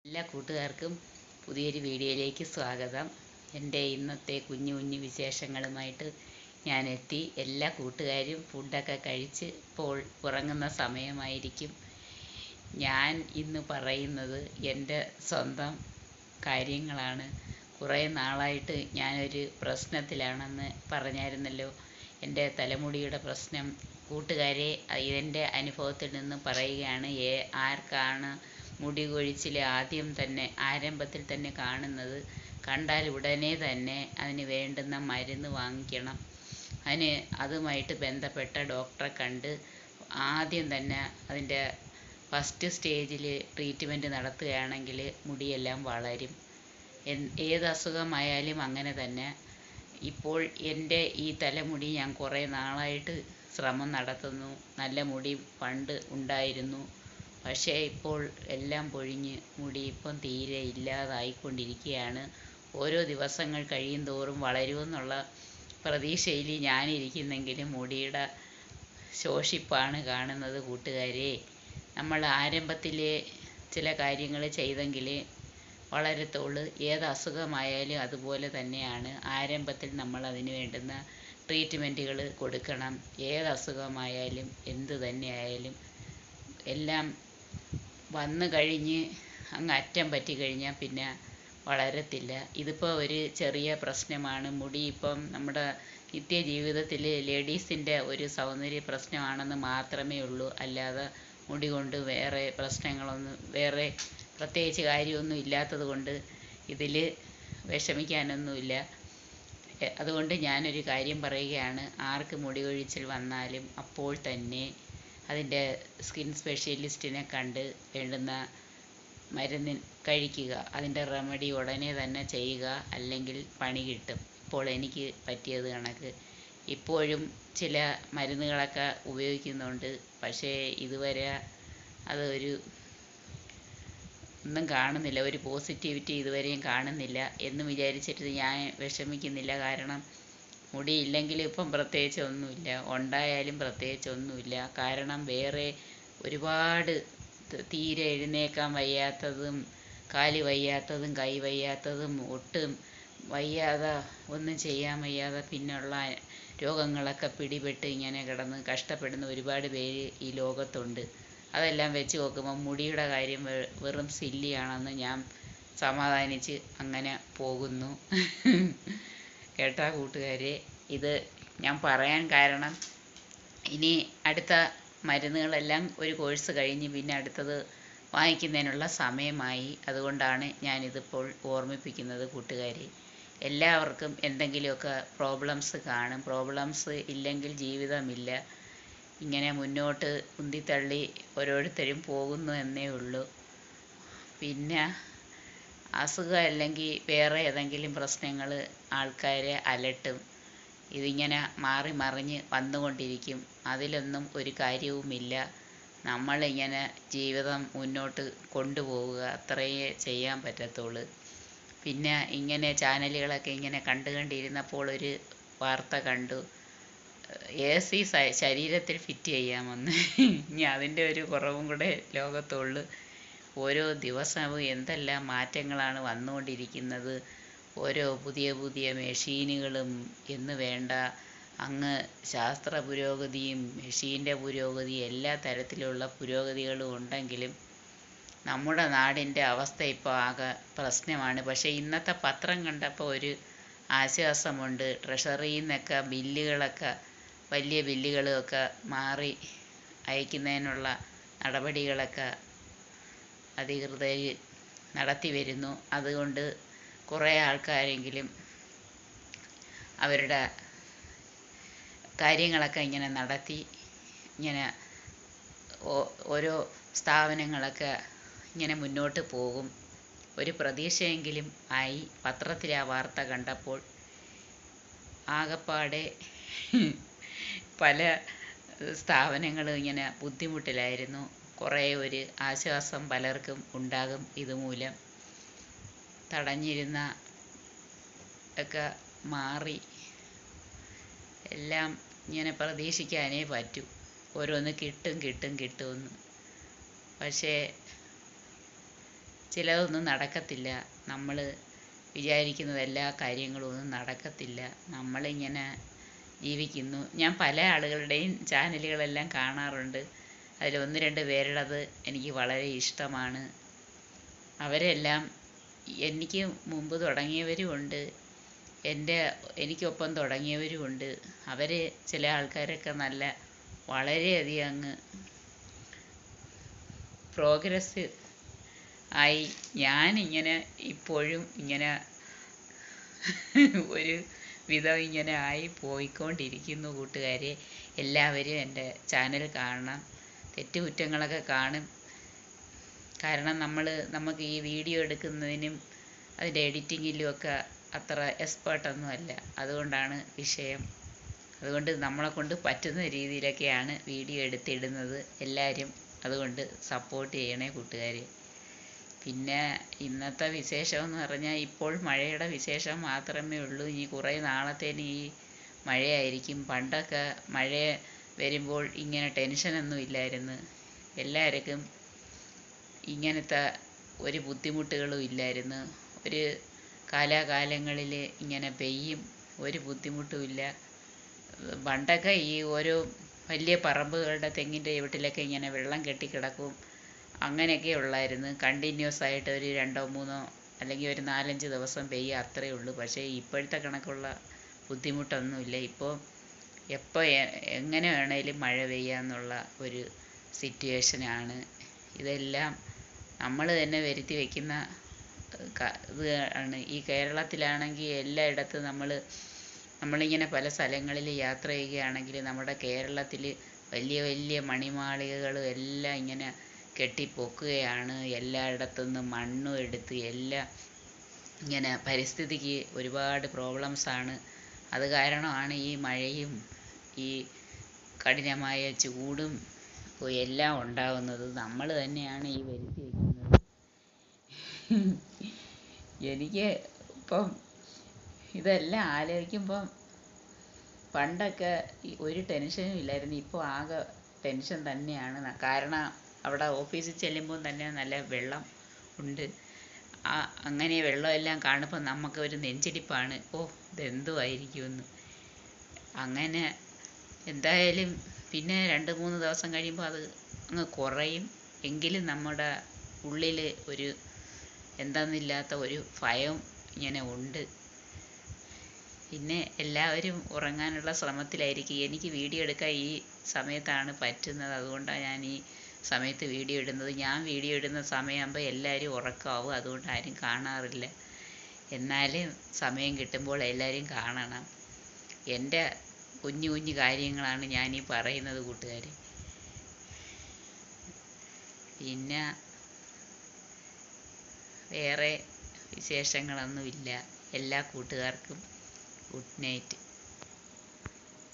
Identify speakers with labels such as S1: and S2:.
S1: എല്ലാ കൂട്ടുകാർക്കും പുതിയൊരു വീഡിയോയിലേക്ക് സ്വാഗതം. എൻ്റെ ഇന്നത്തെ കുഞ്ഞു കുഞ്ഞു വിശേഷങ്ങളുമായിട്ട് ഞാനെത്തി. എല്ലാ കൂട്ടുകാരും ഫുഡൊക്കെ കഴിച്ച് ഇപ്പോൾ ഉറങ്ങുന്ന സമയമായിരിക്കും. ഞാൻ ഇന്ന് പറയുന്നത് എൻ്റെ സ്വന്തം കാര്യങ്ങളാണ്. കുറേ നാളായിട്ട് ഞാനൊരു പ്രശ്നത്തിലാണെന്ന് പറഞ്ഞായിരുന്നല്ലോ. എൻ്റെ തലമുടിയുടെ പ്രശ്നം. കൂട്ടുകാരെ, ഇതെൻ്റെ അനുഭവത്തിൽ നിന്ന് പറയുകയാണ്. ആർക്കാണ് മുടി കൊഴിച്ചിൽ ആരംഭത്തിൽ തന്നെ കാണുന്നത്, കണ്ടാൽ ഉടനെ തന്നെ അതിന് വേണ്ടുന്ന മരുന്ന് വാങ്ങിക്കണം. അതുമായിട്ട് ബന്ധപ്പെട്ട ഡോക്ടറെ കണ്ട് ആദ്യം തന്നെ അതിൻ്റെ ഫസ്റ്റ് സ്റ്റേജിൽ ട്രീറ്റ്മെൻറ്റ് നടത്തുകയാണെങ്കിൽ മുടിയെല്ലാം വളരും. ഏത് അസുഖമായാലും അങ്ങനെ തന്നെ. ഇപ്പോൾ എൻ്റെ ഈ തലമുടി ഞാൻ കുറേ നാളായിട്ട് ശ്രമം നടത്തുന്നു. നല്ല മുടി പണ്ട് ഉണ്ടായിരുന്നു, പക്ഷേ ഇപ്പോൾ എല്ലാം പൊഴിഞ്ഞ് മുടി ഇപ്പം തീരെ ഇല്ലാതായിക്കൊണ്ടിരിക്കുകയാണ്. ഓരോ ദിവസങ്ങൾ കഴിയും തോറും വളരുമെന്നുള്ള പ്രതീക്ഷയിൽ ഞാനിരിക്കുന്നെങ്കിലും മുടിയുടെ ശോഷിപ്പാണ് കാണുന്നത്. കൂട്ടുകാരെ, നമ്മൾ ആരംഭത്തിലെ ചില കാര്യങ്ങൾ ചെയ്തെങ്കിൽ വളരത്തുള്ളൂ. ഏത് അസുഖമായാലും അതുപോലെ തന്നെയാണ്. ആരംഭത്തിൽ നമ്മൾ അതിന് വേണ്ടുന്ന ട്രീറ്റ്മെൻറ്റുകൾ കൊടുക്കണം. ഏത് അസുഖമായാലും എന്ത് തന്നെയായാലും എല്ലാം വന്നു കഴിഞ്ഞ് അങ്ങ് അറ്റം പറ്റിക്കഴിഞ്ഞാൽ പിന്നെ വളരത്തില്ല. ഇതിപ്പോൾ ഒരു ചെറിയ പ്രശ്നമാണ്. മുടി ഇപ്പം നമ്മുടെ നിത്യജീവിതത്തിൽ ലേഡീസിൻ്റെ ഒരു സൗന്ദര്യ പ്രശ്നമാണെന്ന് മാത്രമേ ഉള്ളൂ. അല്ലാതെ മുടി കൊണ്ട് വേറെ വേറെ പ്രത്യേകിച്ച് കാര്യമൊന്നും ഇല്ലാത്തത് കൊണ്ട് ഇതിൽ വിഷമിക്കാനൊന്നുമില്ല. അതുകൊണ്ട് ഞാനൊരു കാര്യം പറയുകയാണ്. ആർക്ക് മുടി കൊഴിച്ചിൽ വന്നാലും അപ്പോൾ തന്നെ അതിൻ്റെ സ്കിൻ സ്പെഷ്യലിസ്റ്റിനെ കണ്ട് വേണ്ടുന്ന മരുന്ന് കഴിക്കുക. അതിൻ്റെ റെമഡി ഉടനെ തന്നെ ചെയ്യുക, അല്ലെങ്കിൽ പണി കിട്ടും. ഇപ്പോൾ എനിക്ക് പറ്റിയത് കണക്ക് ഇപ്പോഴും ചില മരുന്നുകളൊക്കെ ഉപയോഗിക്കുന്നുണ്ട്. പക്ഷേ ഇതുവരെ അതൊരു ഒന്നും കാണുന്നില്ല, ഒരു പോസിറ്റിവിറ്റി ഇതുവരെയും കാണുന്നില്ല. എന്ന് വിചാരിച്ചിട്ട് ഞാൻ വിഷമിക്കുന്നില്ല. കാരണം മുടിയില്ലെങ്കിൽ ഇപ്പം പ്രത്യേകിച്ച് ഒന്നുമില്ല, ഉണ്ടായാലും പ്രത്യേകിച്ച് ഒന്നുമില്ല. കാരണം വേറെ ഒരുപാട് തീരെ എഴുന്നേൽക്കാൻ വയ്യാത്തതും, കാല് വയ്യാത്തതും, കൈ വയ്യാത്തതും, ഒട്ടും വയ്യാതെ ഒന്നും ചെയ്യാൻ വയ്യാതെ പിന്നുള്ള രോഗങ്ങളൊക്കെ പിടിപെട്ട് ഇങ്ങനെ കിടന്ന് കഷ്ടപ്പെടുന്ന ഒരുപാട് പേര് ഈ ലോകത്തുണ്ട്. അതെല്ലാം വെച്ച് നോക്കുമ്പോൾ മുടിയുടെ കാര്യം വെറും സില്ലിയാണെന്ന് ഞാൻ സമാധാനിച്ച് അങ്ങനെ പോകുന്നു. കേട്ടാ കൂട്ടുകാരെ, ഇത് ഞാൻ പറയാൻ കാരണം ഇനി അടുത്ത മരുന്നുകളെല്ലാം ഒരു കോഴ്സ് കഴിഞ്ഞ് പിന്നെ അടുത്തത് വാങ്ങിക്കുന്നതിനുള്ള സമയമായി. അതുകൊണ്ടാണ് ഞാനിതിപ്പോൾ ഓർമ്മിപ്പിക്കുന്നത്. കൂട്ടുകാരെ, എല്ലാവർക്കും എന്തെങ്കിലുമൊക്കെ പ്രോബ്ലംസ് കാണും. പ്രോബ്ലംസ് ഇല്ലെങ്കിൽ ജീവിതമില്ല. ഇങ്ങനെ മുന്നോട്ട് ഉന്തിത്തള്ളി ഓരോരുത്തരും പോകുന്നു എന്നേ ഉള്ളൂ. പിന്നെ അസുഖം അല്ലെങ്കിൽ വേറെ ഏതെങ്കിലും പ്രശ്നങ്ങൾ ആൾക്കാരെ അലട്ടും. ഇതിങ്ങനെ മാറി മറിഞ്ഞ് വന്നുകൊണ്ടിരിക്കും. അതിലൊന്നും ഒരു കാര്യവുമില്ല. നമ്മളിങ്ങനെ ജീവിതം മുന്നോട്ട് കൊണ്ടുപോവുക, അത്രയേ ചെയ്യാൻ പറ്റത്തുള്ളൂ. പിന്നെ ഇങ്ങനെ ചാനലുകളൊക്കെ ഇങ്ങനെ കണ്ടിരുന്നപ്പോൾ ഒരു വാർത്ത കണ്ടു. AC ശരീരത്തിൽ ഫിറ്റ് ചെയ്യാമെന്ന്. ഇനി അതിൻ്റെ ഒരു കുറവും കൂടെ ലോകത്തുള്ളൂ. ഓരോ ദിവസവും എന്തെല്ലാം മാറ്റങ്ങളാണ് വന്നുകൊണ്ടിരിക്കുന്നത്. ഓരോ പുതിയ പുതിയ മെഷീനുകളും എന്ന് വേണ്ട, അങ്ങ് ശാസ്ത്ര പുരോഗതിയും മെഷീൻ്റെ പുരോഗതിയും എല്ലാ തരത്തിലുള്ള പുരോഗതികളും ഉണ്ടെങ്കിലും നമ്മുടെ നാടിൻ്റെ അവസ്ഥ ഇപ്പോൾ ആകെ പ്രശ്നമാണ്. പക്ഷേ ഇന്നത്തെ പത്രം കണ്ടപ്പോൾ ഒരു ആശ്വാസമുണ്ട്. ട്രഷറിയിൽ നിന്നൊക്കെ ബില്ലുകളൊക്കെ, വലിയ ബില്ലുകളൊക്കെ മാറി അയക്കുന്നതിനുള്ള നടപടികളൊക്കെ അധികൃതർ നടത്തി വരുന്നു. അതുകൊണ്ട് കുറേ ആൾക്കാരെങ്കിലും അവരുടെ കാര്യങ്ങളൊക്കെ ഇങ്ങനെ നടത്തി ഇങ്ങനെ ഓരോ സ്ഥാപനങ്ങളൊക്കെ ഇങ്ങനെ മുന്നോട്ട് പോകും. ഒരു പ്രതീക്ഷയെങ്കിലും ആയി. പത്രത്തിൽ ആ വാർത്ത കണ്ടപ്പോൾ ആകപ്പാടെ പല സ്ഥാപനങ്ങളും ഇങ്ങനെ ബുദ്ധിമുട്ടിലായിരുന്നു. കുറേ ഒരു ആശ്വാസം പലർക്കും ഉണ്ടാകും. ഇതുമൂലം തടഞ്ഞിരുന്ന ഒക്കെ മാറി എല്ലാം ഇങ്ങനെ പ്രതീക്ഷിക്കാനേ പറ്റൂ. ഓരോന്ന് കിട്ടുമെന്ന്. പക്ഷേ ചിലതൊന്നും നടക്കത്തില്ല. നമ്മൾ വിചാരിക്കുന്നത് എല്ലാ കാര്യങ്ങളും ഒന്നും നടക്കത്തില്ല. നമ്മളിങ്ങനെ ജീവിക്കുന്നു. ഞാൻ പല ആളുകളുടെയും ചാനലുകളെല്ലാം കാണാറുണ്ട്. അതിൽ 1-2 പേരുടേത് എനിക്ക് വളരെ ഇഷ്ടമാണ്. അവരെല്ലാം എനിക്ക് മുമ്പ് തുടങ്ങിയവരുമുണ്ട്, എനിക്കൊപ്പം തുടങ്ങിയവരുമുണ്ട്. അവർ ചില ആൾക്കാരൊക്കെ വളരെയധികം അങ്ങ് പ്രോഗ്രസ് ആയി. ഞാനിങ്ങനെ ഇപ്പോഴും ഇങ്ങനെ ഒരു വിധം ഇങ്ങനെ ആയി പോയിക്കൊണ്ടിരിക്കുന്നു കൂട്ടുകാരെ. എല്ലാവരും എൻ്റെ ചാനൽ കാണണം, തെറ്റുകുറ്റങ്ങളൊക്കെ കാണും. കാരണം നമുക്ക് ഈ വീഡിയോ എടുക്കുന്നതിനും അതിൻ്റെ എഡിറ്റിങ്ങിലും ഒക്കെ അത്ര എക്സ്പേർട്ടൊന്നും അല്ല. അതുകൊണ്ടാണ് വിഷയം. അതുകൊണ്ട് നമ്മളെക്കൊണ്ട് പറ്റുന്ന രീതിയിലൊക്കെയാണ് വീഡിയോ എടുത്തിടുന്നത്. എല്ലാവരും അതുകൊണ്ട് സപ്പോർട്ട് ചെയ്യണേ കൂട്ടുകാരെ. പിന്നെ ഇന്നത്തെ വിശേഷമെന്ന് പറഞ്ഞാൽ ഇപ്പോൾ മഴയുടെ വിശേഷം മാത്രമേ ഉള്ളൂ. ഇനി കുറേ നാളത്തേന് ഈ മഴയായിരിക്കും. പണ്ടൊക്കെ മഴ വരുമ്പോൾ ഇങ്ങനെ ടെൻഷനൊന്നും ഇല്ലായിരുന്നു. എല്ലാവർക്കും ഇങ്ങനത്തെ ഒരു ബുദ്ധിമുട്ടുകളും ഇല്ലായിരുന്നു. ഒരു കാലാകാലങ്ങളിൽ ഇങ്ങനെ പെയ്യും, ഒരു ബുദ്ധിമുട്ടുമില്ല. പണ്ടൊക്കെ ഈ ഓരോ വലിയ പറമ്പുകളുടെ തെങ്ങിൻ്റെ ചുവട്ടിലൊക്കെ ഇങ്ങനെ വെള്ളം കെട്ടിക്കിടക്കും. അങ്ങനെയൊക്കെ ഉള്ളായിരുന്നു. കണ്ടിന്യൂസ് ആയിട്ട് ഒരു 2-3 അല്ലെങ്കിൽ ഒരു 4-5 ദിവസം പെയ്യുക, അത്രയേ ഉള്ളൂ. പക്ഷേ ഇപ്പോഴത്തെ കണക്കുള്ള ബുദ്ധിമുട്ടൊന്നുമില്ല. ഇപ്പോൾ എപ്പോൾ എങ്ങനെ വേണേലും മഴ പെയ്യാമെന്നുള്ള ഒരു സിറ്റുവേഷനാണ്. ഇതെല്ലാം നമ്മൾ തന്നെ വരുത്തി വയ്ക്കുന്ന ഇത് ആണ്. ഈ കേരളത്തിലാണെങ്കിൽ എല്ലായിടത്തും നമ്മളിങ്ങനെ പല സ്ഥലങ്ങളിൽ യാത്ര ചെയ്യുകയാണെങ്കിൽ നമ്മുടെ കേരളത്തിൽ വലിയ വലിയ മണിമാളികകളും എല്ലാം ഇങ്ങനെ കെട്ടിപ്പൊക്കുകയാണ്. എല്ലായിടത്തുനിന്നും മണ്ണും എടുത്ത് എല്ലാം ഇങ്ങനെ പരിസ്ഥിതിക്ക് ഒരുപാട് പ്രോബ്ലംസാണ്. അത് കാരണമാണ് ഈ മഴയും ഈ കഠിനമായ ചൂടും എല്ലാം ഉണ്ടാകുന്നത്. നമ്മൾ തന്നെയാണ് ഈ വരുത്തി വയ്ക്കുന്നത്. എനിക്ക് ഇപ്പം ഇതെല്ലാം ആലോചിക്കുമ്പം പണ്ടൊക്കെ ഒരു ടെൻഷനും ഇല്ലായിരുന്നു. ഇപ്പോൾ ആകെ ടെൻഷൻ തന്നെയാണ്. കാരണം അവിടെ ഓഫീസിൽ ചെല്ലുമ്പോൾ തന്നെ നല്ല വെള്ളം ഉണ്ട്. അങ്ങനെ വെള്ളമെല്ലാം കാണുമ്പോൾ നമുക്കൊരു നെഞ്ചിടിപ്പാണ്. ഇതെന്തുമായിരിക്കുമെന്ന്. അങ്ങനെ എന്തായാലും പിന്നെ 2-3 ദിവസം കഴിയുമ്പോൾ അത് അങ്ങ് കുറയും. എങ്കിലും നമ്മുടെ ഉള്ളിൽ ഒരു എന്തെന്നില്ലാത്ത ഒരു ഭയം ഇങ്ങനെ ഉണ്ട്. പിന്നെ എല്ലാവരും ഉറങ്ങാനുള്ള ശ്രമത്തിലായിരിക്കും. എനിക്ക് വീഡിയോ എടുക്കാൻ ഈ സമയത്താണ് പറ്റുന്നത്. അതുകൊണ്ടാണ് ഞാൻ ഈ സമയത്ത് വീഡിയോ ഇടുന്നത്. ഞാൻ വീഡിയോ ഇടുന്ന സമയമാകുമ്പോൾ എല്ലാവരും ഉറക്കമാവും. അതുകൊണ്ട് ആരും കാണാറില്ല. എന്നാലും സമയം കിട്ടുമ്പോൾ എല്ലാവരും കാണണം. എൻ്റെ കുഞ്ഞു കുഞ്ഞു കാര്യങ്ങളാണ് ഞാനീ പറയുന്നത് കൂട്ടുകാർ. പിന്നെ വേറെ വിശേഷങ്ങളൊന്നുമില്ല. എല്ലാ കൂട്ടുകാർക്കും ഗുഡ് നൈറ്റ്.